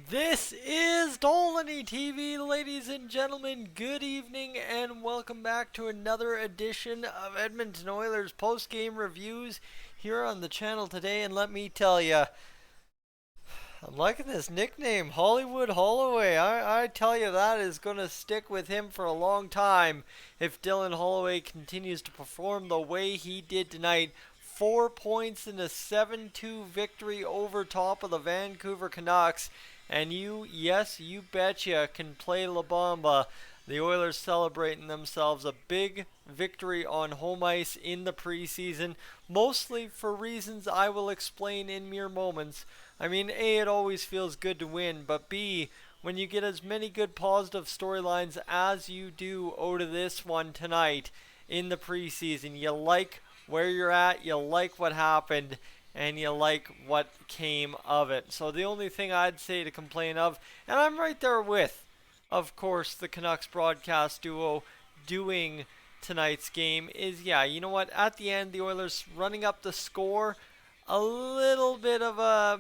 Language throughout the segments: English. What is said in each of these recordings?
This is Dolynny TV, ladies and gentlemen. Good evening and welcome back to another edition of Edmonton Oilers post-game reviews here on the channel today. And let me tell you, I'm liking this nickname, Hollywood Holloway. I tell you, that is going to stick with him for a long time if Dylan Holloway continues to perform the way he did tonight. 4 points in a 7-2 victory over top of the Vancouver Canucks. And yes, you betcha, can play La Bamba. The Oilers celebrating themselves a big victory on home ice in the preseason, mostly for reasons I will explain in mere moments. I mean, A, it always feels good to win, but B, when you get as many good positive storylines as you do out of this one tonight in the preseason, you like where you're at, you like what happened, and you like what came of it. So the only thing I'd say to complain of, and I'm right there with, of course, the Canucks broadcast duo doing tonight's game, is, yeah, you know what, at the end, the Oilers running up the score, a little bit of a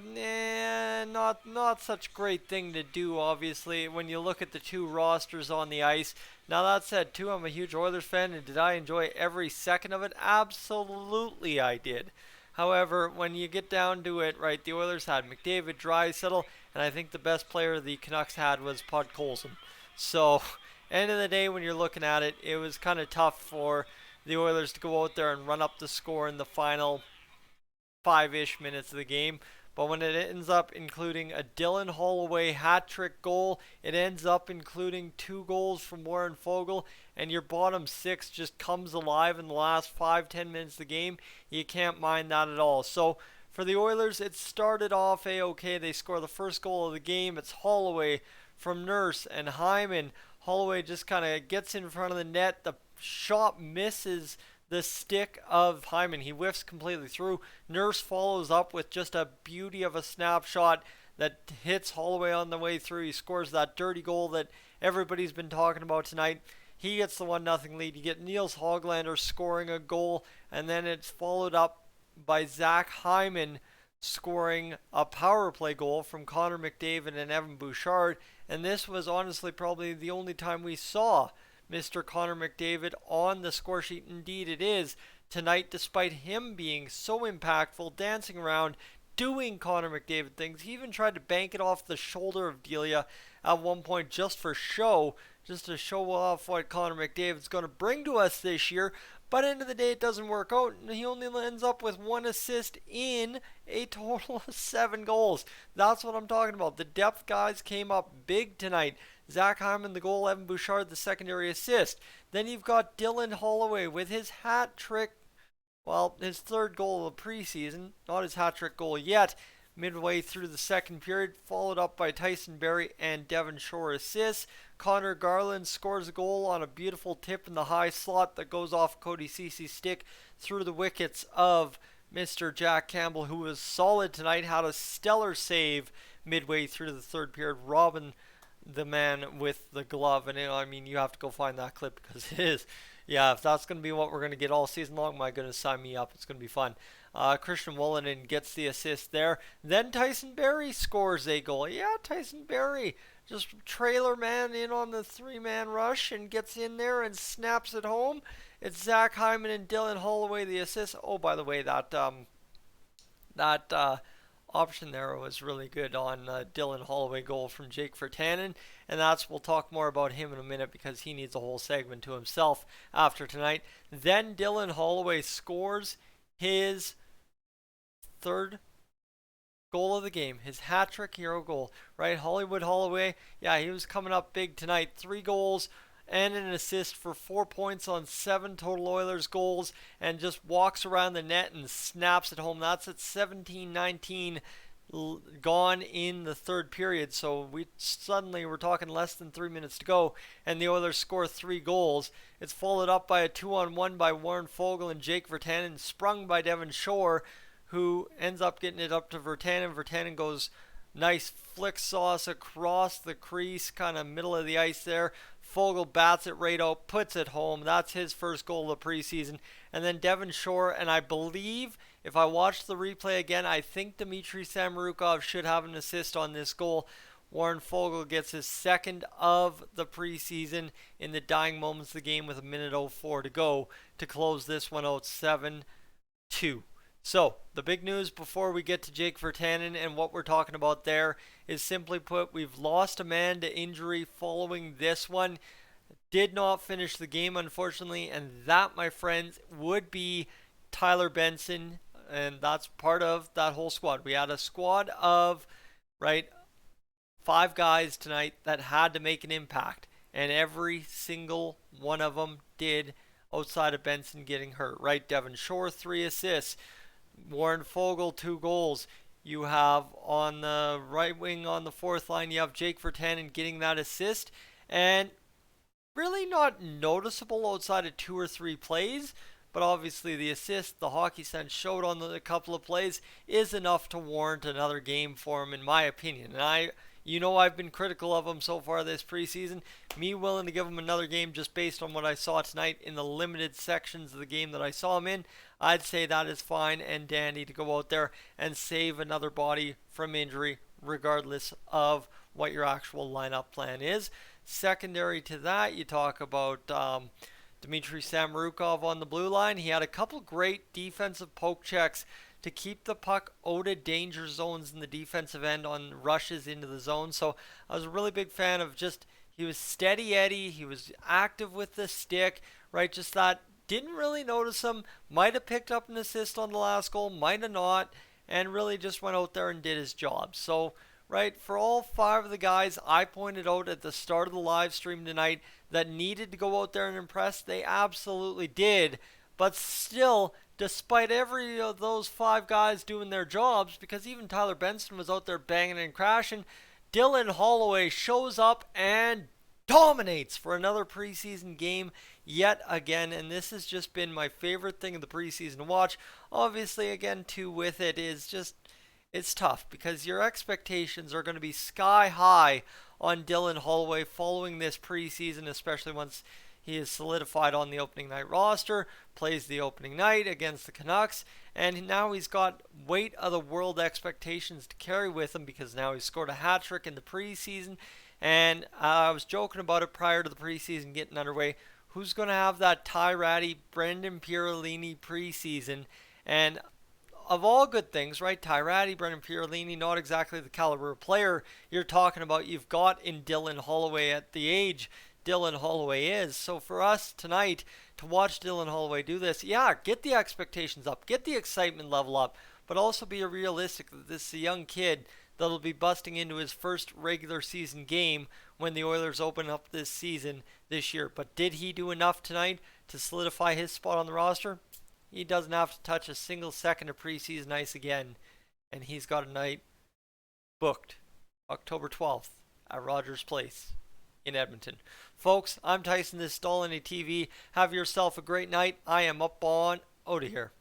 not such great thing to do, obviously, when you look at the two rosters on the ice. Now, that said, too, I'm a huge Oilers fan, and did I enjoy every second of it? Absolutely I did. However, when you get down to it, right, the Oilers had McDavid, Draisaitl, and I think the best player the Canucks had was Podkolzin. So, end of the day, when you're looking at it, it was kind of tough for the Oilers to go out there and run up the score in the final 5-ish minutes of the game. But when it ends up including a Dylan Holloway hat-trick goal, it ends up including 2 goals from Warren Foegele, and your bottom 6 just comes alive in the last 5-10 minutes of the game, you can't mind that at all. So for the Oilers, it started off A-OK. They score the first goal of the game. It's Holloway from Nurse and Hyman. Holloway just kind of gets in front of the net. The shot misses the stick of Hyman. He whiffs completely through. Nurse follows up with just a beauty of a snapshot that hits Holloway on the way through. He scores that dirty goal that everybody's been talking about tonight. He gets the 1-0 lead. You get Niels Hoglander scoring a goal, and then it's followed up by Zach Hyman scoring a power play goal from Connor McDavid and Evan Bouchard. And this was honestly probably the only time we saw Mr. Connor McDavid on the score sheet. Indeed it is tonight, despite him being so impactful, dancing around, doing Connor McDavid things. He even tried to bank it off the shoulder of Delia at one point just for show, just to show off what Connor McDavid's going to bring to us this year. But end of the day, it doesn't work out. He only ends up with 1 assist in a total of 7 goals. That's what I'm talking about. The depth guys came up big tonight. Zach Hyman, the goal, Evan Bouchard, the secondary assist. Then you've got Dylan Holloway with his hat trick, well, his 3rd goal of the preseason, not his hat trick goal yet, midway through the second period, followed up by Tyson Barrie and Devon Shore assists. Connor Garland scores a goal on a beautiful tip in the high slot that goes off Cody Cece's stick through the wickets of Mr. Jack Campbell, who was solid tonight, had a stellar save midway through the 3rd period, robbing the man with the glove. And I mean, you have to go find that clip because it is, yeah, if that's going to be what we're going to get all season long, my goodness, sign me up. It's going to be fun. Christian Wolanin gets the assist there. Then Tyson Barrie scores a goal. Yeah, Tyson Barrie just trailer man in on the 3-man rush and gets in there and snaps it home. It's Zach Hyman and Dylan Holloway the assist. Oh, by the way, that option there was really good on Dylan Holloway goal from Jake Virtanen, and we'll talk more about him in a minute because he needs a whole segment to himself after tonight. Then Dylan Holloway scores his 3rd goal of the game, his hat-trick hero goal, right? Hollywood Holloway, yeah, he was coming up big tonight. 3 goals and an assist for 4 points on 7 total Oilers goals, and just walks around the net and snaps it home. That's at 17-19 gone in the 3rd period. So we're talking less than 3 minutes to go, and the Oilers score 3 goals. It's followed up by a 2-on-1 by Warren Foegele and Jake Virtanen, sprung by Devon Shore, who ends up getting it up to Virtanen. Virtanen goes nice flick sauce across the crease, kind of middle of the ice there. Foegele bats it right out, puts it home. That's his 1st goal of the preseason. And then Devon Shore, and I believe, if I watch the replay again, I think Dmitry Samorukov should have an assist on this goal. Warren Foegele gets his second of the preseason in the dying moments of the game with a minute 04 to go to close this one out 7-2. So, the big news before we get to Jake Virtanen and what we're talking about there is simply put, we've lost a man to injury following this one. Did not finish the game, unfortunately, and that, my friends, would be Tyler Benson, and that's part of that whole squad. We had a squad of, right, 5 guys tonight that had to make an impact, and every single one of them did outside of Benson getting hurt, right? Devon Shore, 3 assists. Warren Foegele, 2 goals. You have on the right wing on the fourth line, you have Jake Virtanen getting that assist, and really not noticeable outside of 2 or 3 plays, but obviously the assist, the hockey sense showed on a couple of plays is enough to warrant another game for him, in my opinion. And I've been critical of him so far this preseason. Me willing to give him another game just based on what I saw tonight in the limited sections of the game that I saw him in. I'd say that is fine and dandy to go out there and save another body from injury, regardless of what your actual lineup plan is. Secondary to that, you talk about Dmitry Samorukov on the blue line. He had a couple great defensive poke checks to keep the puck out of danger zones in the defensive end on rushes into the zone. So I was a really big fan of he was steady Eddie. He was active with the stick, right? Just that, didn't really notice him. Might have picked up an assist on the last goal, might have not, and really just went out there and did his job. So, right, for all 5 of the guys I pointed out at the start of the live stream tonight that needed to go out there and impress, they absolutely did. But still, despite every of those 5 guys doing their jobs, because even Tyler Benson was out there banging and crashing, Dylan Holloway shows up and dominates for another preseason game yet again, and this has just been my favorite thing of the preseason to watch. Obviously, again, too, with it is just, it's tough because your expectations are going to be sky high on Dylan Holloway following this preseason, especially once he is solidified on the opening night roster, plays the opening night against the Canucks, and now he's got weight of the world expectations to carry with him because now he's scored a hat trick in the preseason. And I was joking about it prior to the preseason getting underway. Who's going to have that Ty Ratty, Brendan Pierolini preseason? And of all good things, right? Ty Ratty, Brendan Pierolini, not exactly the caliber of player you're talking about. You've got in Dylan Holloway at the age Dylan Holloway is. So for us tonight to watch Dylan Holloway do this, yeah, get the expectations up, get the excitement level up, but also be realistic that this is a young kid that'll be busting into his first regular season game when the Oilers open up this season this year. But did he do enough tonight to solidify his spot on the roster? He doesn't have to touch a single second of preseason ice again, and he's got a night booked October 12th at Rogers Place in Edmonton. Folks, I'm Tyson. This is Dolynny TV. Have yourself a great night. I am up on out of here.